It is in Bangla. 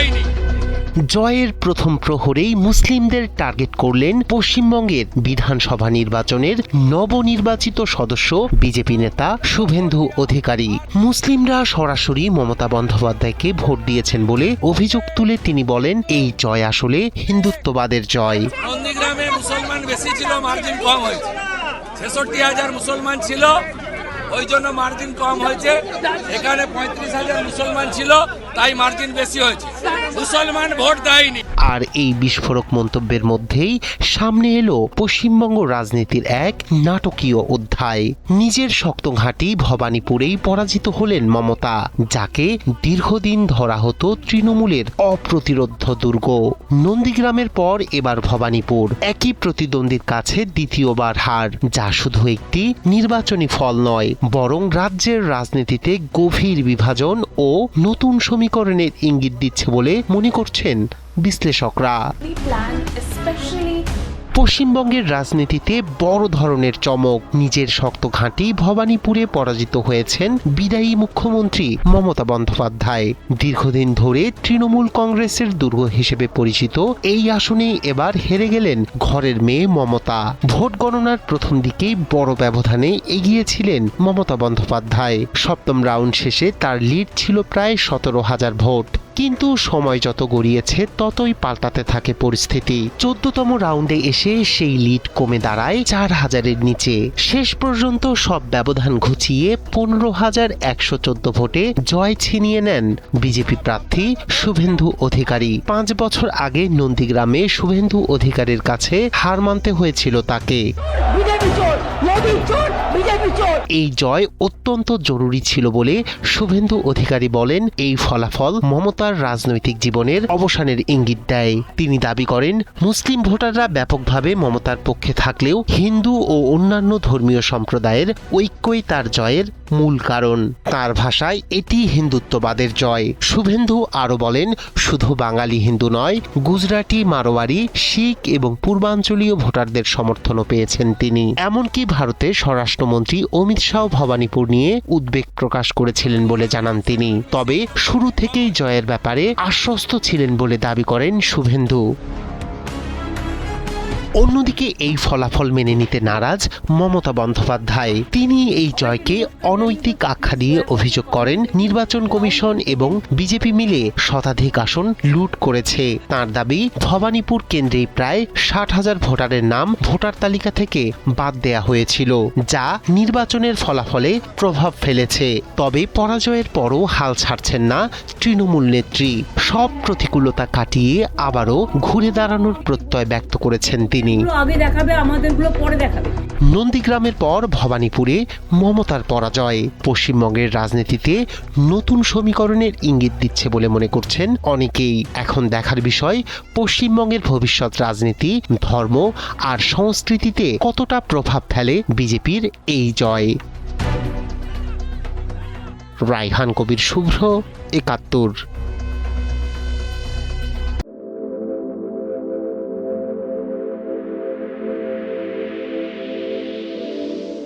দেয়নি। জয়ের প্রথম প্রহরেই মুসলিমদের টার্গেট করলেন পশ্চিমবঙ্গের বিধানসভা নির্বাচনের নবনির্বাচিত সদস্য বিজেপি নেতা শুভেন্দু অধিকারী। মুসলিমরা সরাসরি মমতা বন্দ্যোপাধ্যায়কে ভোট দিয়েছেন বলে অভিযোগ তুলে তিনি বলেন, এই জয় আসলে হিন্দুত্ববাদের জয়। নন্দীগ্রামে মুসলমান বেশি ছিল, মার্জিন কম হয়েছে। ৬৬,০০০ মুসলমান ছিল, ওই জন্য মার্জিন কম হয়েছে। এখানে ৩৫,০০০ মুসলমান ছিল, তাই মার্জিন বেশি হয়েছে। মুসলমান ভোট দেয়নি। আর এই বিস্ফোরক মন্তব্যের মধ্যেই সামনে এলো পশ্চিমবঙ্গ রাজনীতির এক নাটকীয় অধ্যায়। নিজের শক্ত ঘাঁটি ভবানীপুরেই পরাজিত হলেন মমতা, যাকে দীর্ঘদিন ধরা হতো তৃণমূলের অপ্রতিরোধ্য দুর্গ। নন্দীগ্রামের পর এবার ভবানীপুর, একই প্রতিদ্বন্দ্বীর কাছে দ্বিতীয়বার হার, যা শুধু একটি নির্বাচনী ফল নয়, বরং রাজ্যের রাজনীতিতে গভীর বিভাজন ও নতুন সমীকরণের ইঙ্গিত দিচ্ছে বলে মনে করছেন বিশ্লেষকরা। পশ্চিমবঙ্গের রাজনীতিতে বড় ধরনের চমক। নিজের শক্ত ঘাঁটি ভবানীপুরে পরাজিত হয়েছেন বিদায়ী মুখ্যমন্ত্রী মমতা বন্দ্যোপাধ্যায়। দীর্ঘদিন ধরে তৃণমূল কংগ্রেসের দুর্গ হিসেবে পরিচিত এই আসনেই এবার হেরে গেলেন ঘরের মেয়ে মমতা। ভোট গণনার প্রথম দিকেই বড় ব্যবধানে এগিয়েছিলেন মমতা বন্দ্যোপাধ্যায়। সপ্তম রাউন্ড শেষে তার লিড ছিল প্রায় ১৭,০০০ ভোট। কিন্তু সময় যত গড়িয়েছে ততই পাল্টাতে থাকে পরিস্থিতি। ১৪তম রাউন্ডে এসে সেই লিড কমে দাঁড়ায় ৪,০০০-এর নিচে। শেষ পর্যন্ত সব ব্যবধান ঘুচিয়ে ১৫,১১৪ ভোটে জয় ছিনিয়ে নেন বিজেপি প্রার্থী শুভেন্দু অধিকারী। ৫ বছর আগে নন্দীগ্রামে শুভেন্দু অধিকারীর কাছে হার মানতে হয়েছিল তাকে। এই জয় অত্যন্ত জরুরি ছিল বলে শুভেন্দু অধিকারী বলেন, এই ফলাফল মমতার রাজনৈতিক জীবনের অবসানের ইঙ্গিত দেয়। তিনি দাবি করেন, মুসলিম ভোটাররা ব্যাপকভাবে মমতার পক্ষে থাকলেও হিন্দু ও অন্যান্য ধর্মীয় সম্প্রদায়ের ঐক্যই তার জয়ের মূল কারণ। তার ভাষায় এটি হিন্দুত্ববাদের জয়। শুভেন্দু আরও বলেন, শুধু বাঙালি হিন্দু নয়, গুজরাটি, মারোয়ারি, শিখ এবং পূর্বাঞ্চলীয় ভোটারদের সমর্থনও পেয়েছেন তিনি। এমনকি ভারতের স্বরাষ্ট্রমন্ত্রী অমিত শাহ ভবানীপুর নিয়ে উদ্বেগ প্রকাশ করেছিলেন বলে জানান তিনি। তবে শুরু থেকেই জয়ের ব্যাপারে আশ্বস্ত ছিলেন বলে দাবি করেন শুভেন্দু। অন্যদিকে এই ফলাফল মেনে নিতে নারাজ মমতা বন্দ্যোপাধ্যায়। তিনি এই জয়কে অনৈতিক আখ্যা দিয়ে অভিযোগ করেন, নির্বাচন কমিশন এবং বিজেপি মিলে শতাধিক আসন লুট করেছে। তার দাবি, ভবানীপুর কেন্দ্রেই প্রায় ৬০,০০০ ভোটারের নাম ভোটার তালিকা থেকে বাদ দেয়া হয়েছিল, যা নির্বাচনের ফলাফলে প্রভাব ফেলেছে। তবে পরাজয়ের পরও হাল ছাড়ছেন না তৃণমূল নেত্রী। সব প্রতিকূলতা কাটিয়ে আবারও ঘুরে দাঁড়ানোর প্রত্যয় ব্যক্ত করেছেন তিনি। নন্দীগ্রামের পর ভবানীপুরে মমতার পরাজয় পশ্চিমবঙ্গের রাজনীতিতে নতুন সমীকরণের ইঙ্গিত দিচ্ছে বলে মনে করছেন অনেকেই। এখন দেখার বিষয়, পশ্চিমবঙ্গের ভবিষ্যৎ রাজনীতি, ধর্ম আর সংস্কৃতিতে কতটা প্রভাব ফেলে বিজেপির এই জয়। রায়হান কবির শুভ্র, ৭১।